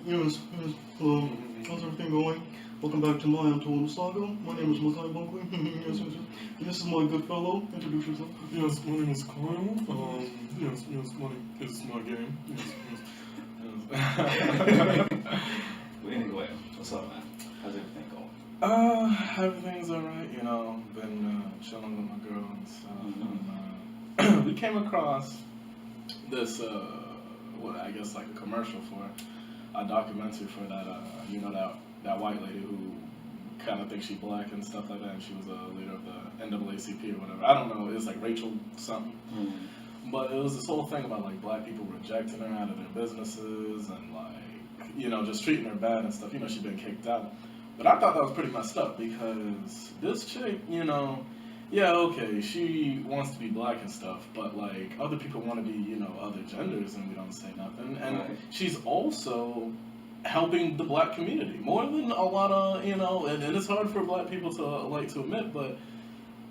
Yes, yes. Hello. How's everything going? Welcome back to MyUntoldSaga. My name is Masai Bunkley. Yes, yes, yes. And this is my good fellow. Introduce yourself. Yes, my name is Kyle. Yes, money is my game. Yes. Well, anyway, what's up, man? How's everything going? Everything's alright, been chilling with my girl and stuff. And, we came across this, I guess like a commercial for a documentary for that, that white lady who kind of thinks she's black and stuff like that, and she was a leader of the NAACP or whatever. I don't know, it was like Rachel something. But it was this whole thing about like black people rejecting her out of their businesses and like, just treating her bad and stuff. She'd been kicked out. But I thought that was pretty messed up because this chick, yeah, okay, she wants to be black and stuff, but like other people want to be, other genders and we don't say nothing. And Right. she's also helping the black community more than a lot of, and it's hard for black people to admit, but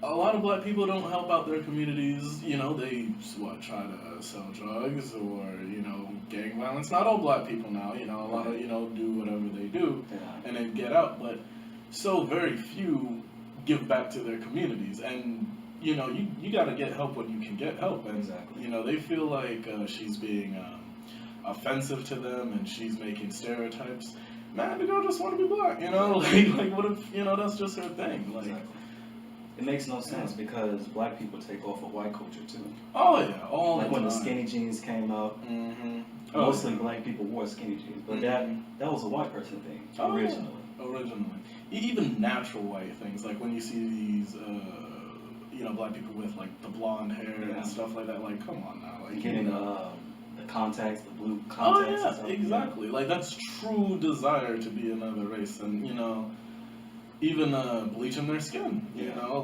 a lot of black people don't help out their communities. They try to sell drugs or gang violence. Not all black people now. A lot of do whatever they do and then get out. But so very few give back to their communities. And you got to get help when you can get help. And Exactly. They feel like she's being offensive to them and she's making stereotypes. Man, the girl just want to be black. Like what if that's just her thing. Like. Exactly. It makes no sense because black people take off of white culture too. Oh yeah, all like the when time. the skinny jeans came out, Mostly mostly black people wore skinny jeans, but that was a white person thing originally. Even natural white things, like when you see these, black people with like the blonde hair and stuff like that. Like, come on now, like Getting the contacts, the blue contacts. Oh and stuff. yeah, exactly. Like that's true desire to be another race, and even bleaching their skin.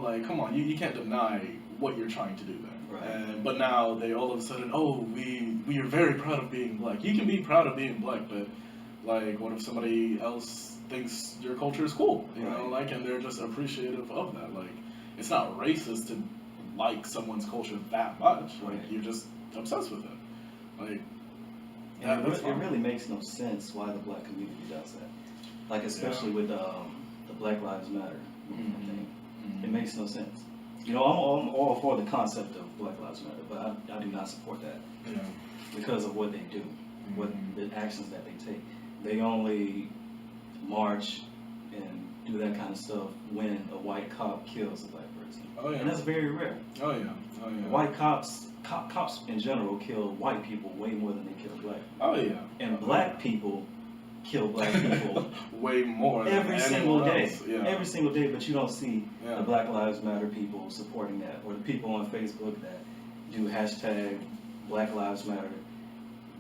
Like come on, you can't deny what you're trying to do there. Right. But now they all of a sudden, we are very proud of being black. You can be proud of being black, but like, what if somebody else thinks your culture is cool? And they're just appreciative of that. Like, it's not racist to like someone's culture that much. Like, you're just obsessed with it. Like, it really makes no sense why the black community does that. Like, especially with the Black Lives Matter thing. It makes no sense. I'm all for the concept of Black Lives Matter, but I do not support that because of what they do, what the actions that they take. They only march and do that kind of stuff when a white cop kills a black person. Oh, yeah. And that's very rare. Oh yeah. White cops in general kill white people way more than they kill black people. Oh yeah. And black people kill black people way more every single day. Else. Yeah. Every single day, but you don't see the Black Lives Matter people supporting that, or the people on Facebook that do hashtag Black Lives Matter.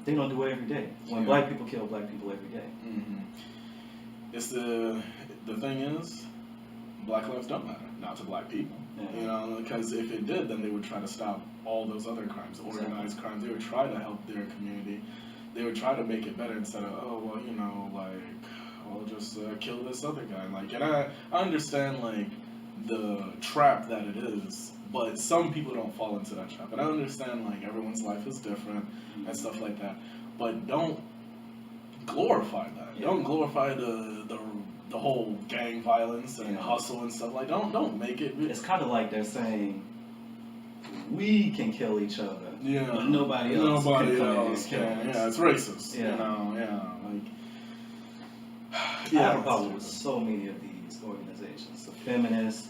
They don't do it every day. When black people kill black people every day. It's the thing is, black lives don't matter, not to black people. Because if it did, then they would try to stop all those other crimes, organized crimes. They would try to help their community. They would try to make it better instead of, I'll just kill this other guy. Like, and I understand, like, the trap that it is, but some people don't fall into that trap. And I understand, like, everyone's life is different and stuff like that. But don't glorify that. Yeah. Don't glorify the whole gang violence and hustle and stuff. Like, don't make it. It's kind of like they're saying, we can kill each other. Yeah. But nobody else can. Yeah, it's racist. I have a problem with so many of these organizations. The feminists,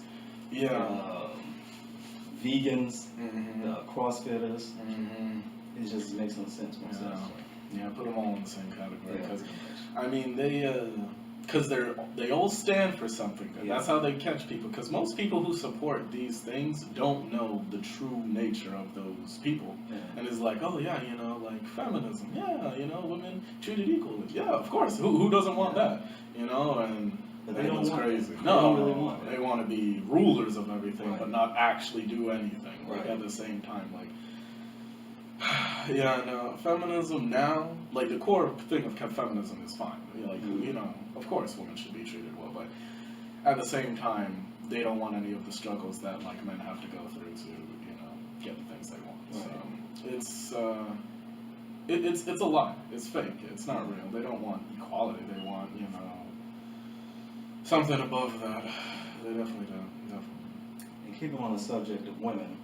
vegans, the CrossFitters. It just makes no sense myself. Yeah, put them all in the same category. Because I mean, because they all stand for something. That's how they catch people. Because most people who support these things don't know the true nature of those people. And it's like, oh yeah, like feminism. Yeah, women treated equally. Yeah, of course. Who doesn't want that? But they don't want crazy. It. No, they don't really want it. They want to be rulers of everything, but not actually do anything. Like at the same time, like. Feminism now, like the core thing of feminism is fine. Like, of course women should be treated well, but at the same time, they don't want any of the struggles that like men have to go through to, get the things they want. So it's it's a lie. It's fake. It's not real. They don't want equality. They want, something above that. They definitely do. Definitely. And keeping on the subject of women,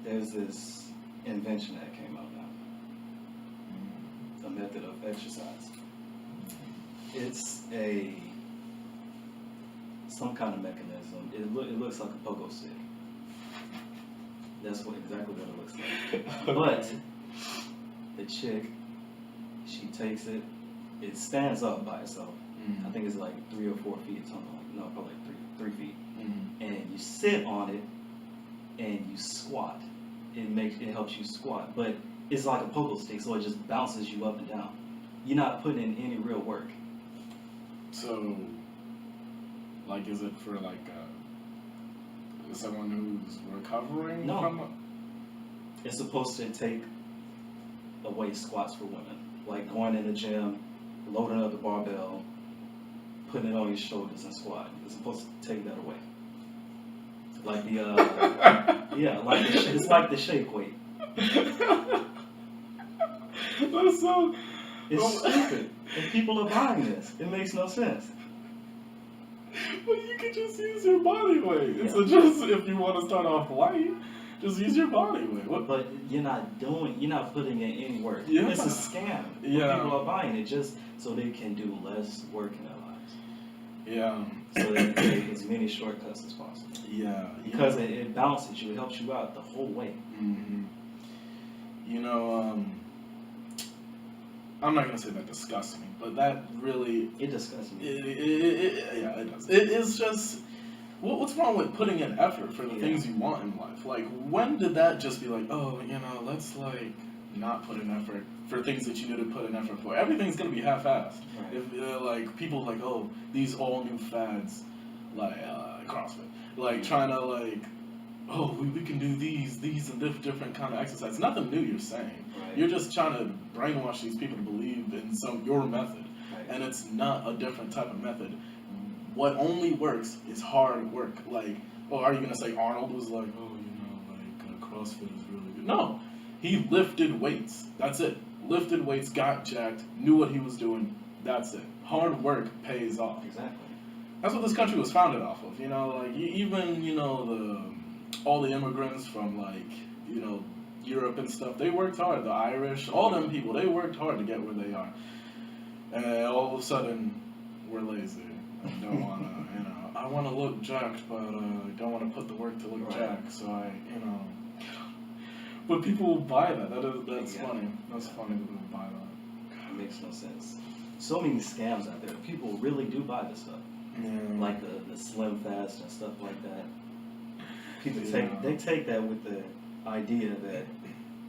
there's this invention that came out now. A method of exercise. It's some kind of mechanism. It looks like a pogo stick. That's exactly what it looks like. But the chick, she takes it. It stands up by itself. I think it's like 3 or 4 feet, something like no, probably like 3 feet. And you sit on it and you squat. It helps you squat, but it's like a pogo stick, so it just bounces you up and down. You're not putting in any real work. So, like, is it for like someone who's recovering from it? It's supposed to take away squats for women, like going in the gym, loading up the barbell, putting it on your shoulders and squat. It's supposed to take that away. Like the it's like the shake weight. That's so. It's stupid, and people are buying this. It makes no sense. Well, you could just use your body weight. Yeah. So just if you want to start off light, just use your body weight. But you're not putting in any work. Yeah. It's a scam. Yeah. People are buying it just so they can do less work in their lives. Yeah. So they can take as many shortcuts as possible. Yeah. Because it balances you. It helps you out the whole way. I'm not gonna say that disgusts me, but that really it disgusts me. Yeah, it does. It is just what's wrong with putting in effort for the things you want in life? Like, when did that just be like, oh, let's like not put in effort for things that you need to put in effort for? Everything's gonna be half-assed. Right. If like people like, oh, these all new fads like CrossFit, like trying to like, oh, we can do these and different kind of exercises. Nothing new you're saying. Right. You're just trying to brainwash these people to believe in your method. Right. And it's not a different type of method. What only works is hard work. Like, oh, are you going to say Arnold was like, oh, CrossFit is really good? No. He lifted weights. That's it. Lifted weights, got jacked, knew what he was doing. That's it. Hard work pays off. Exactly. That's what this country was founded off of. Even, all the immigrants from Europe and stuff, they worked hard. The Irish, all them people, they worked hard to get where they are. And all of a sudden, we're lazy. I don't want to, I want to look jacked, but I don't want to put the work to look jacked. So but people will buy that. That's funny. That's funny that people buy that. It makes no sense. So many scams out there. People really do buy this stuff. Yeah. Like the Slim Fast and stuff like that. People take that with the idea that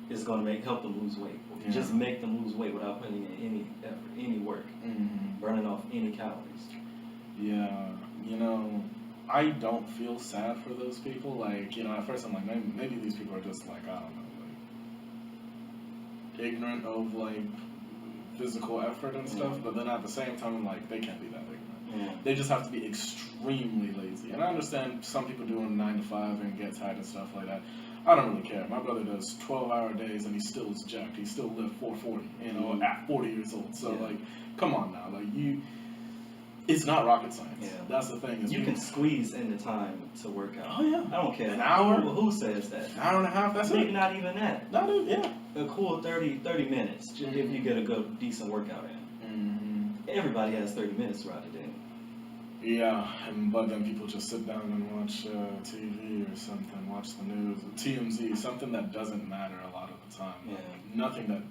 it's going to help them lose weight. Yeah. Just make them lose weight without putting in any effort, any work, burning off any calories. Yeah, I don't feel sad for those people. Like, at first I'm like, maybe these people are just like, I don't know, like ignorant of like physical effort and stuff. But then at the same time, I'm like, they can't be that ignorant. Yeah. They just have to be extremely lazy. And I understand some people doing 9 to 5 and get tired and stuff like that. I don't really care. My brother does 12-hour days and he still is jacked. He still lives 440, at 40 years old. So like, come on now, like it's not rocket science. Yeah. That's the thing. You can squeeze in the time to work out. Oh yeah. I don't care. An hour? Who says that? An hour and a half. That's Maybe it. not even that. Not even. Yeah. A cool 30 minutes if you get a good decent workout in. Everybody has 30 minutes throughout the day. Yeah, but then people just sit down and watch TV or something, watch the news, TMZ, something that doesn't matter a lot of the time. Yeah. Like, nothing that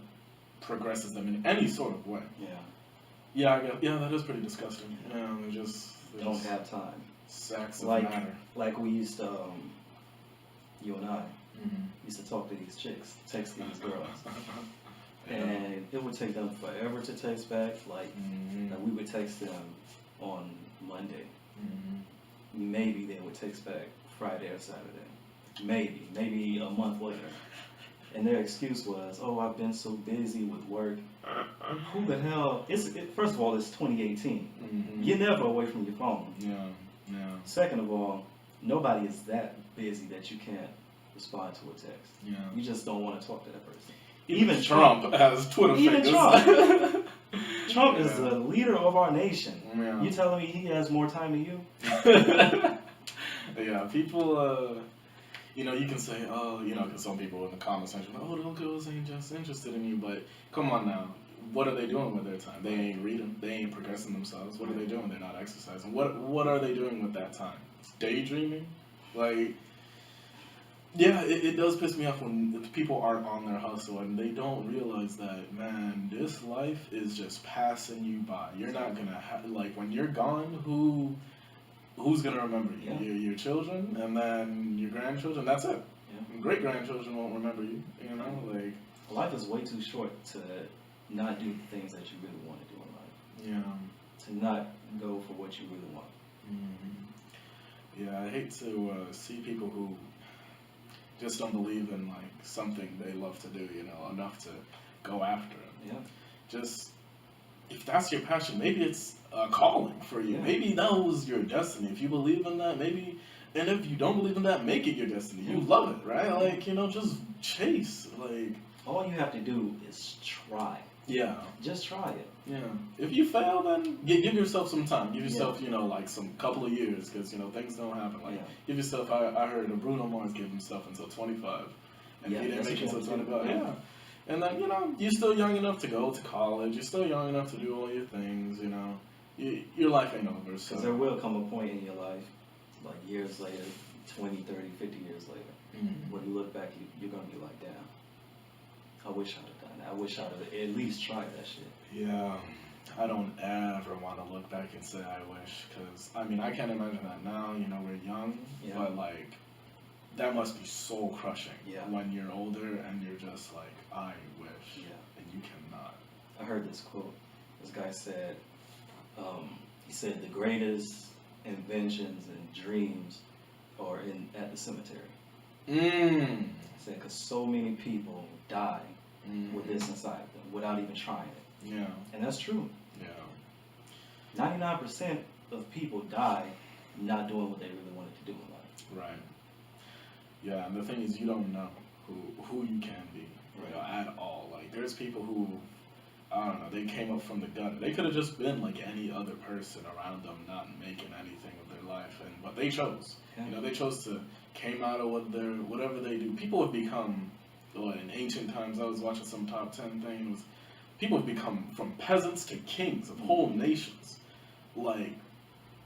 progresses them in any sort of way. Yeah. Yeah, that is pretty disgusting. They just don't have time. Sacks of matter. Like we used to, you and I used to talk to these chicks, text these girls. And it would take them forever to text back. Like we would text them on Monday. Maybe they would text back Friday or Saturday. Maybe a month later. And their excuse was, oh, I've been so busy with work. Who the hell? First of all, it's 2018. You're never away from your phone. Yeah. Second of all, nobody is that busy that you can't respond to a text. Yeah. You just don't want to talk to that person. Even Trump has Twitter Even fingers. Trump. Trump is Yeah. the leader of our nation. Yeah. You telling me he has more time than you? Yeah, people, you know, you can say, oh, you know, because some people in the comment section, oh, those girls ain't just interested in you, but come on now. What are they doing with their time? They ain't reading. They ain't progressing themselves. What are they doing? They're not exercising. What are they doing with that time? Daydreaming? Like, yeah, it does piss me off when people aren't on their hustle and they don't realize that, man, this life is just passing you by. You're not going to, like, when you're gone, who's going to remember you? Yeah. Your children and then your grandchildren. That's it. Yeah. Great-grandchildren won't remember you, you know? Like, life is way too short to not do the things that you really want to do in life. yeah. To not go for what you really want. Mm-hmm. Yeah, I hate to see people who just don't believe in like something they love to do, you know, enough to go after it. Yeah. Just if that's your passion, maybe it's a calling for you. Yeah. Maybe that was your destiny. If you believe in that, maybe. And if you don't believe in that, make it your destiny. You love it, right? Like, you know, just chase. Like, all you have to do is try. yeah. Just try it. Yeah. If you fail, then give yourself some time. Give yourself, you know, like some couple of years, because you know things don't happen. Like, give yourself. I heard Bruno Mars gave himself until 25, and he didn't make it until 25. Yeah. And then you know you're still young enough to go to college. You're still young enough to do all your things. You know, your life ain't over. So Because there will come a point in your life, like years later, 20, 30, 50 years later, when you look back, you're gonna be like, damn, I wish I'd have done that. I wish I'd have at least tried that shit. Yeah, I don't ever want to look back and say I wish, because I mean I can't imagine that now. You know, we're young, but like that must be soul crushing when you're older and you're just like, I wish, and you cannot. I heard this quote. This guy said, he said the greatest inventions and dreams are at the cemetery. He said because so many people die with this inside of them without even trying it. Yeah. And that's true. Yeah. 99% of people die not doing what they really wanted to do in life. Right. Yeah, and the thing is, you don't know who you can be, you know, at all. Like, there's people who, I don't know, they came up from the gutter. They could have just been like any other person around them, not making anything of their life, but they chose. You know, they chose to came out of whatever they do. People have become, in ancient times, I was watching some top 10 things. People have become from peasants to kings of whole nations. Like,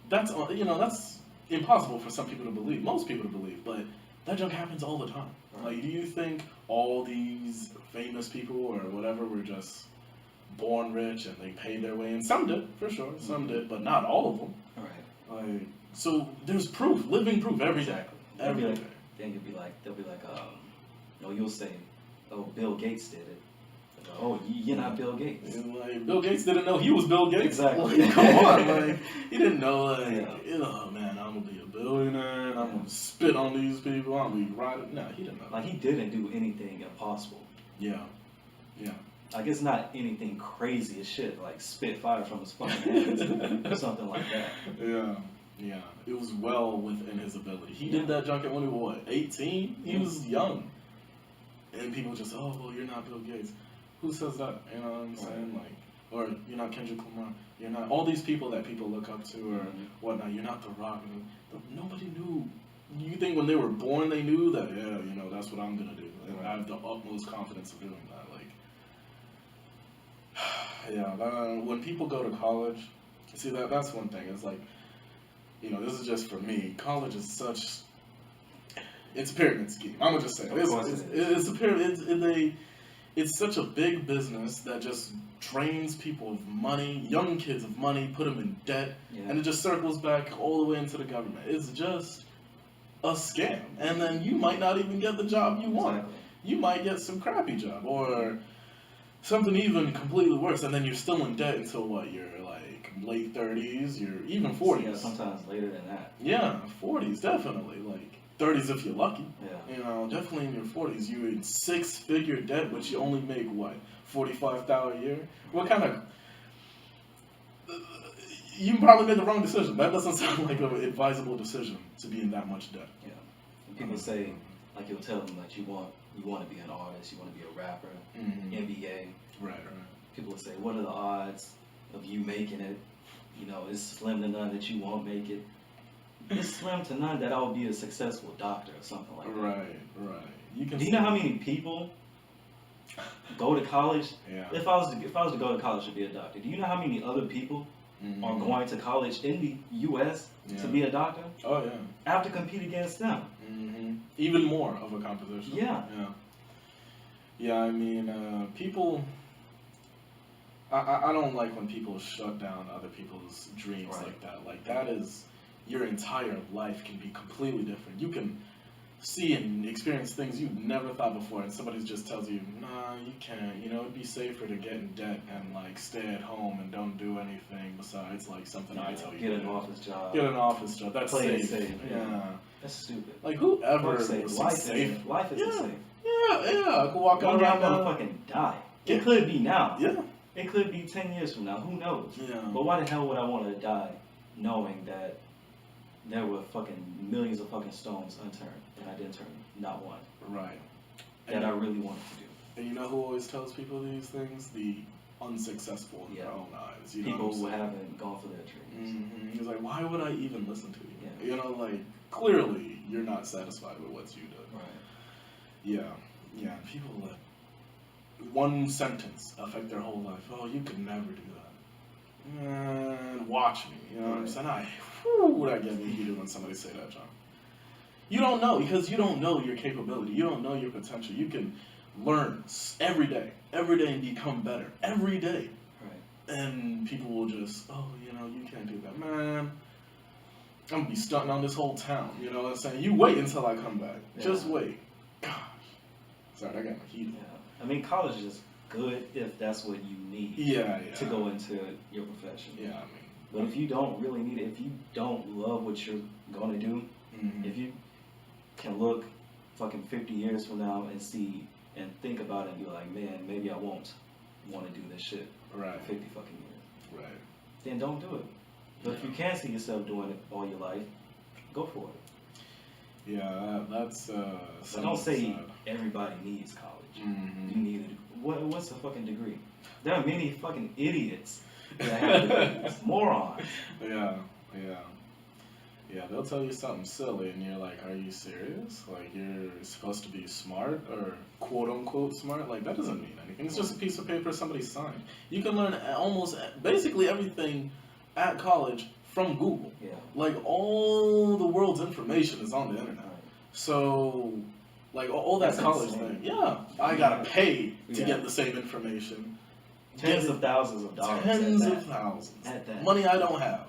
that's impossible for some people to believe, most people to believe, but that junk happens all the time. Right. Like, do you think all these famous people or whatever were just born rich and they paid their way in? Some did, for sure, some did, but not all of them. Right. Like, so there's proof, living proof every day. Every day. Then they'll be like, you'll say, oh, Bill Gates did it. Oh, you're not Bill Gates. And like, Bill Gates didn't know he was Bill Gates. Exactly. Like, come on, like, he didn't know, like, oh man, I'm gonna be a billionaire and I'm gonna spit on these people. I'm gonna be riding. No, he didn't know. Like, he didn't do anything impossible. Yeah. Yeah. Like, it's not anything crazy as shit, like spit fire from his fucking hands or something like that. Yeah. Yeah. It was well within his ability. He did that junk at when he was, what, 18? He was young. And people just, oh, well, you're not Bill Gates. Who says that? You know what I'm saying? Like, or you're not Kendrick Lamar. You're not all these people that people look up to or whatnot. You're not The Rock. Nobody knew. You think when they were born they knew that? Yeah, you know that's what I'm gonna do. And I have the utmost confidence of doing that. Like, yeah. When people go to college, see that's one thing. It's like, you know, this is just for me. College is such. It's a pyramid scheme. I'm gonna just say it's a pyramid. It's such a big business that just drains people of money, young kids of money, put them in debt, and it just circles back all the way into the government. It's just a scam. And then you might not even get the job you want. Exactly. You might get some crappy job or something even completely worse, and then you're still in debt until what? You're like late 30s, you're even 40s. Yeah, sometimes later than that. Yeah, 40s, definitely. Like 30s if you're lucky. Yeah. You know, definitely in your 40s. You're in six-figure debt, but you only make, what, $45,000 a year? What kind of... You probably made the wrong decision. That doesn't sound like an advisable decision to be in that much debt. Yeah. And people say, like you'll tell them like you want to be an artist, you want to be a rapper, NBA. Right. People will say, what are the odds of you making it? You know, it's slim to none that you won't make it. It's slim to none that I'll be a successful doctor or something like that. Right. Do you know how many people go to college? Yeah. If I was to go to college to be a doctor, do you know how many other people are going to college in the U.S. to be a doctor? Oh yeah. I have to compete against them. Even more of a competition. Yeah. Yeah. I mean, people. I don't like when people shut down other people's dreams like that. Like that is your entire life can be completely different. You can see and experience things you've never thought before, and somebody just tells you, nah, you can't. You know, it'd be safer to get in debt and like stay at home and don't do anything besides like something I tell you. Get an office job. Get an office job. That's safe. Yeah. That's stupid. Like whoever life is safe. Life is safe. Yeah. I could walk One day I'm around gonna fucking die. It could be now. Yeah. It could be 10 years from now. Who knows? Yeah. But why the hell would I want to die knowing that there were fucking millions of fucking stones unturned and I didn't turn not one? Right. That I really wanted to do. And you know who always tells people these things? The unsuccessful in their own eyes. You people know who haven't gone for their dreams. He's like, why would I even listen to you? Yeah. You know, like, clearly you're not satisfied with what you do. Right. Yeah. People let one sentence affect their whole life. Oh, you could never do that. And watch me. You know what I'm saying? That get me heated when somebody say that, John. You don't know, because you don't know your capability. You don't know your potential. You can learn every day and become better every day. Right. And people will just, oh, you know, you can't do that. Man, I'm going to be stunting on this whole town. You know what I'm saying? You wait until I come back. Yeah. Just wait. Gosh. Sorry, I got my heat. Yeah. I mean, college is good if that's what you need to go into your profession. Yeah, I mean. But if you don't really need it, if you don't love what you're going to do, if you can look fucking 50 years from now and see and think about it and be like, man, maybe I won't want to do this shit for 50 fucking years. Right. Then don't do it. But if you can see yourself doing it all your life, go for it. Yeah, that's But don't say everybody needs college. You need it. What's a fucking degree? There are many fucking idiots that have degrees. Morons. Yeah, they'll tell you something silly and you're like, are you serious? Like, you're supposed to be smart or quote-unquote smart? Like, that doesn't mean anything. It's just a piece of paper somebody signed. You can learn basically everything at college from Google. Yeah. Like, all the world's information is on the internet. Right. So, like, all that college thing. Yeah. I gotta pay to get the same information. Tens of thousands of dollars. Tens of thousands. At that. Money I don't have.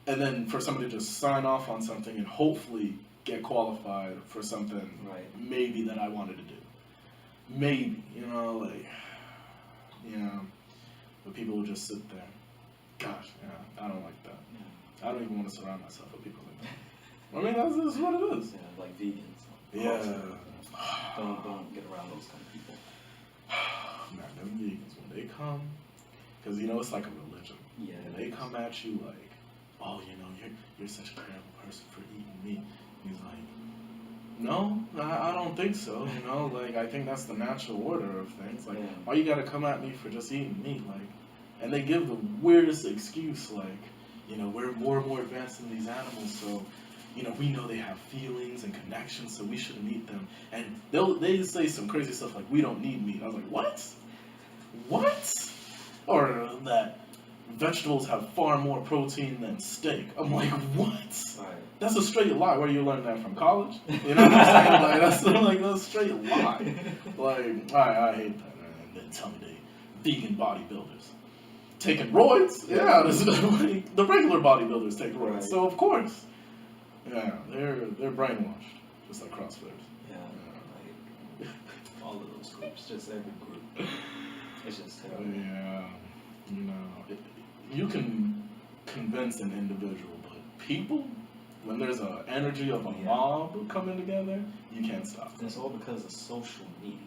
And then for somebody to just sign off on something and hopefully get qualified for something maybe that I wanted to do. Maybe, you know, like, but people will just sit there. Gosh, I don't like that. I don't even want to surround myself with people like that. I mean, that's what it is. Yeah, like vegans. Don't get around those kind of people. Man, them vegans, when they come, because, you know, it's like a religion. Yeah. And they come at you like, oh, you know, you're such a terrible person for eating meat. He's like, no, I don't think so. You know, like, I think that's the natural order of things. Like, why you gotta come at me for just eating meat? Like, and they give the weirdest excuse, like, you know, we're more and more advanced than these animals, so, you know, we know they have feelings and connections, so we shouldn't eat them. And they say some crazy stuff like, we don't need meat. I was like, what? What? Or that vegetables have far more protein than steak. I'm like, what? Right. That's a straight lie. Where you learn that from college? You know what I'm saying? Like, that's a straight lie. Like, I hate that. And then tell me they vegan bodybuilders taking roids. Yeah, this is the regular bodybuilders take roids. Right. So of course, yeah, they're brainwashed, just like CrossFitters. Yeah. Like all of those groups, just every group. It's just terrible. Yeah, you know, you can convince an individual, but people, when there's an energy of a mob coming together, you can't stop. And it's all because of social media.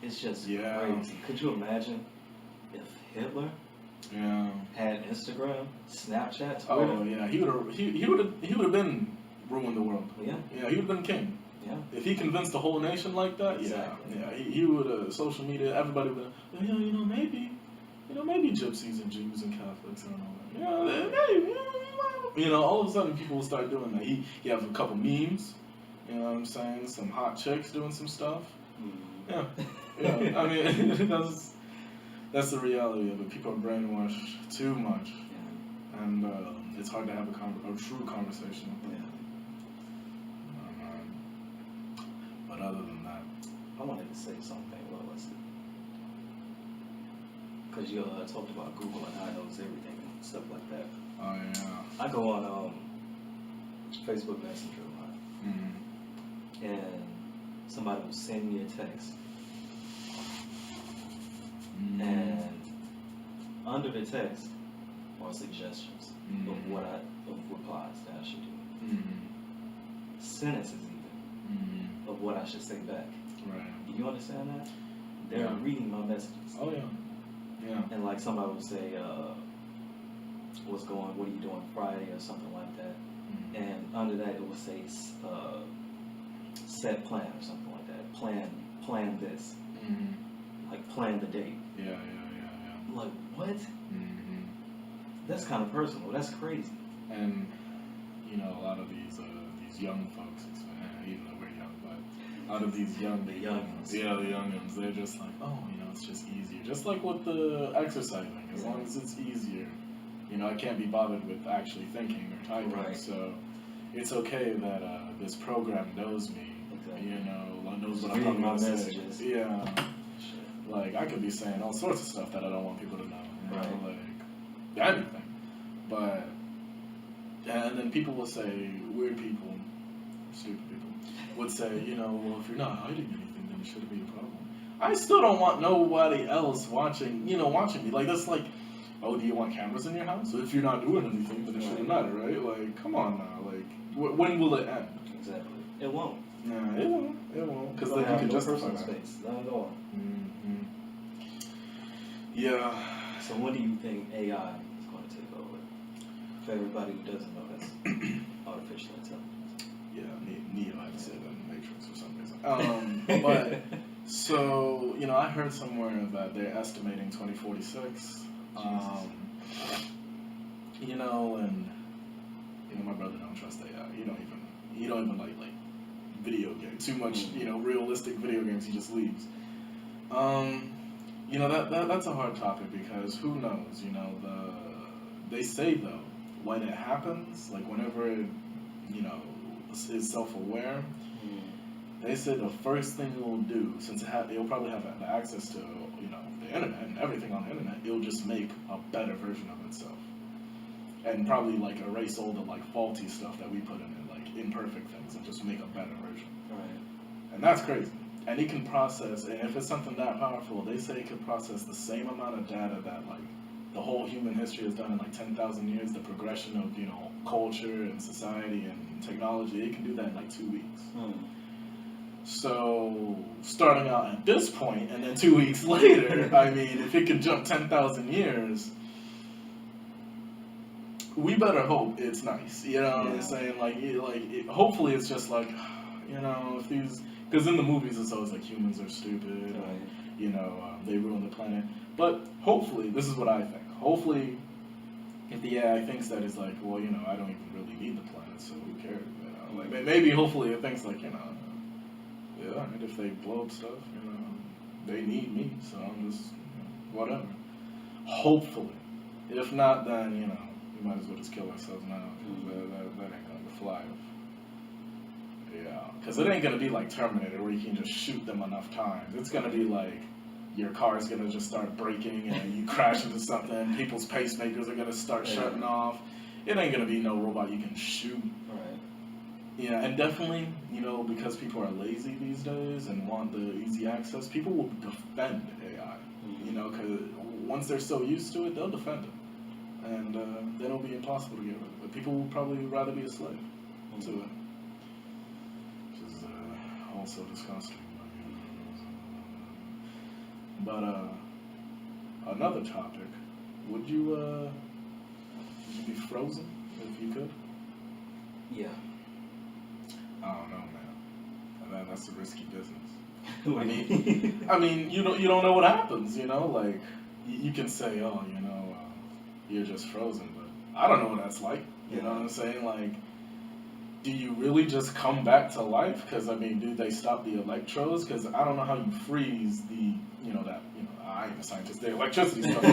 It's just crazy. Could you imagine if Hitler had Instagram, Snapchat, Twitter? Oh yeah, he would have been ruined the world. Yeah. Yeah, he would have been king. Yeah. If he convinced the whole nation like that, Exactly. yeah, he would. Social media, everybody would. Maybe gypsies and Jews and Catholics and all that. All of a sudden people will start doing that. He have a couple memes. You know what I'm saying? Some hot chicks doing some stuff. Yeah. I mean, that's the reality of it. People are brainwashed too much, and it's hard to have a true conversation with them. But other than that, I wanted to say something. What was it? Because you talked about Google and how it knows everything and stuff like that. Oh yeah. I go on Facebook Messenger a lot, and somebody will send me a text, and under the text are suggestions of replies that I should do, sentences even of what I should say back. Right. Do you understand that? They're reading my messages. Oh yeah. Yeah. And like somebody would say, what are you doing Friday or something like that. And under that it would say set plan or something like that. Plan this. Like plan the date. Yeah. I'm like, what? That's kind of personal. That's crazy. And a lot of these young folks, even though we're young, but a lot of these the youngins, they're just like, it's just easier. Just like with the exercising, as long as it's easier, I can't be bothered with actually thinking or typing. Right. So it's okay that this program knows me. Exactly. Knows what Reading I'm my going to messages. say. Yeah. Like I could be saying all sorts of stuff that I don't want people to know. Right. Like anything. But and then people will say, weird people, stupid people, would say, well, if you're not hiding anything, then it shouldn't be a problem. I still don't want nobody else watching me. Like, that's like, oh, do you want cameras in your house? If you're not doing anything, then it shouldn't matter, right? Like, come on now. Like, when will it end? Exactly. It won't. Yeah, it won't. Because then you can justify that. Space. Not at all. Yeah. So when do you think AI is going to take over? For everybody who doesn't know, that's artificial intelligence. Yeah, Neo had to say that in the Matrix for some reason. But so I heard somewhere that they're estimating 2046. And my brother don't trust AI. He don't even like video games too much. Realistic video games. He just leaves. That's a hard topic because who knows? They say though when it happens, like whenever it is self-aware, they say the first thing it will do, since it'll probably have access to the internet and everything on the internet, it'll just make a better version of itself, and probably like erase all the like faulty stuff that we put in it, like imperfect things, and just make a better version. Right. And that's crazy. And it can process, and if it's something that powerful, they say it can process the same amount of data that like the whole human history has done in like 10,000 years, the progression of culture and society and technology. It can do that in like 2 weeks. So starting out at this point and then 2 weeks later, I mean, if it can jump 10,000 years, we better hope it's nice. You know what I'm saying? Hopefully it's just like, if these, because in the movies it's always like humans are stupid, Right. They ruin the planet. But hopefully, this is what I think. Hopefully, if the AI thinks that, it's like, well, I don't even really need the planet, so who cares? Maybe hopefully it thinks like, and if they blow up stuff, they need me, so I'm just, whatever. Hopefully. If not, then, we might as well just kill ourselves now. That ain't gonna fly. Yeah. Because it ain't gonna be like Terminator where you can just shoot them enough times. It's gonna be like your car's gonna just start braking and you crash into something, people's pacemakers are gonna start shutting off. It ain't gonna be no robot you can shoot. Right. Yeah, and definitely, because people are lazy these days and want the easy access, people will defend AI. Because once they're so used to it, they'll defend it. And then it'll be impossible to get rid of it. People will probably rather be a slave to it. Which is also disgusting. But another topic, would you be frozen if you could? Yeah. I don't know, man. that's a risky business. What do you mean? I mean, you don't know what happens, you know. Like you can say, oh, you're just frozen, but I don't know what that's like. You know what I'm saying? Like, do you really just come back to life? Because I mean, do they stop the electrodes? Because I don't know how you freeze I ain't a scientist. The electricity stuff. You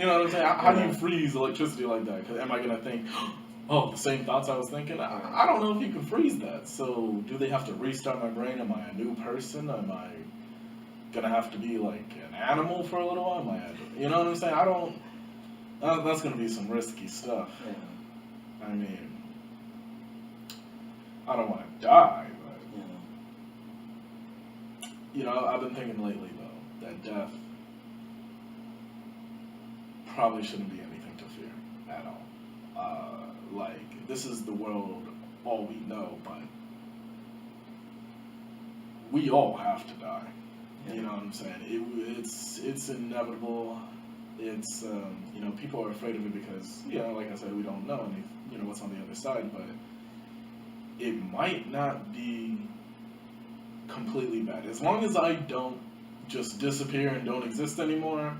know what I'm saying? How do you freeze electricity like that? Because am I gonna think, oh, the same thoughts I was thinking? I don't know if you can freeze that. So do they have to restart my brain? Am I a new person? Am I gonna have to be like an animal for a little while? You know what I'm saying? I don't. That's gonna be some risky stuff. Yeah. I mean, I don't want to die, but I've been thinking lately though that death probably shouldn't be anything to fear at all. Like, this is the world, all we know, but we all have to die. Yeah. You know what I'm saying? It's inevitable. It's people are afraid of it because like I said, we don't know what's on the other side, but it might not be completely bad as long as I don't just disappear and don't exist anymore.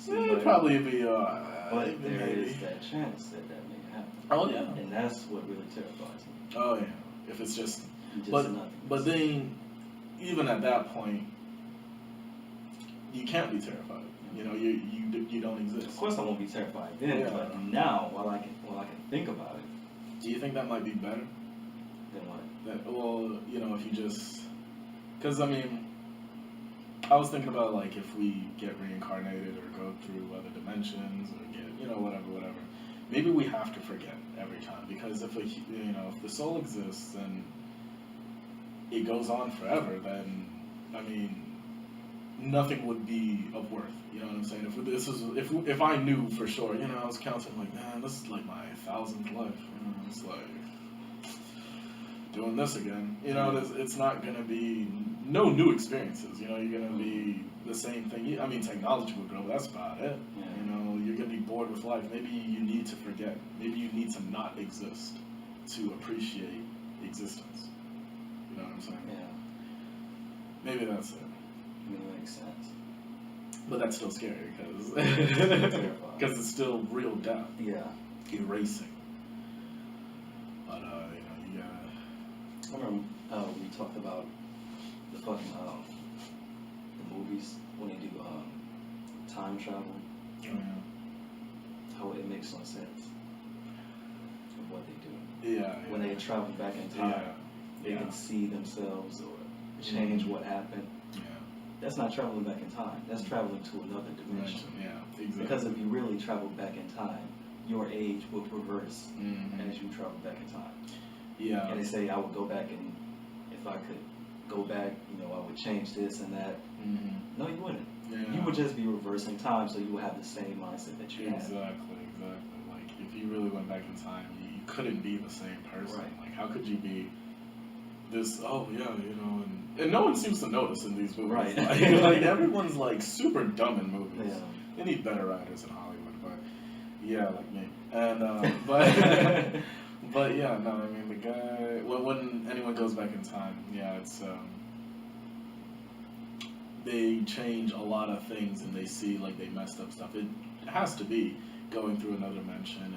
It'd probably be but there is that chance that may happen. Oh yeah, and that's what really terrifies me. Oh yeah, if it's just nothing. But then even at that point, you can't be terrified. You don't exist. Of course, I won't be terrified then. But now, while I can think about it. Do you think that might be better? Than what? If you just, because I mean, I was thinking about like if we get reincarnated or go through other dimensions or get whatever. Maybe we have to forget every time, because if the soul exists and it goes on forever, then I mean, nothing would be of worth. You know what I'm saying? If I knew for sure, I was counting like, man, this is like my 1,000th life. It's like doing this again. It's not gonna be no new experiences. You're gonna be the same thing. I mean, technology will grow, but that's about it. Yeah. You're gonna be bored with life. Maybe you need to forget. Maybe you need to not exist to appreciate existence. You know what I'm saying? Yeah. Maybe that's it. It makes sense. But that's still scary because it's still real death. Yeah. Erasing. But you gotta. I remember we talked about the fucking the movies when they do time travel. Oh, yeah. How it makes no sense of what they do. Yeah. When they travel back in time, they can see themselves or change what happened. Yeah. That's not traveling back in time. That's traveling to another dimension. Yeah, exactly. Because if you really travel back in time, your age will reverse as you travel back in time. Yeah. And they say I would go back, and if I could go back, I would change this and that. No, you wouldn't. Yeah. You would just be reversing time, so you would have the same mindset that you had. Exactly. Like, if you really went back in time, you couldn't be the same person. Right. Like, how could you be this, and no one seems to notice in these movies. Right. Like everyone's like super dumb in movies. Yeah. They need better writers in Hollywood, but yeah, like me. And but yeah, no, I mean the guy. When anyone goes back in time, it's they change a lot of things and they see like they messed up stuff. It has to be going through another dimension and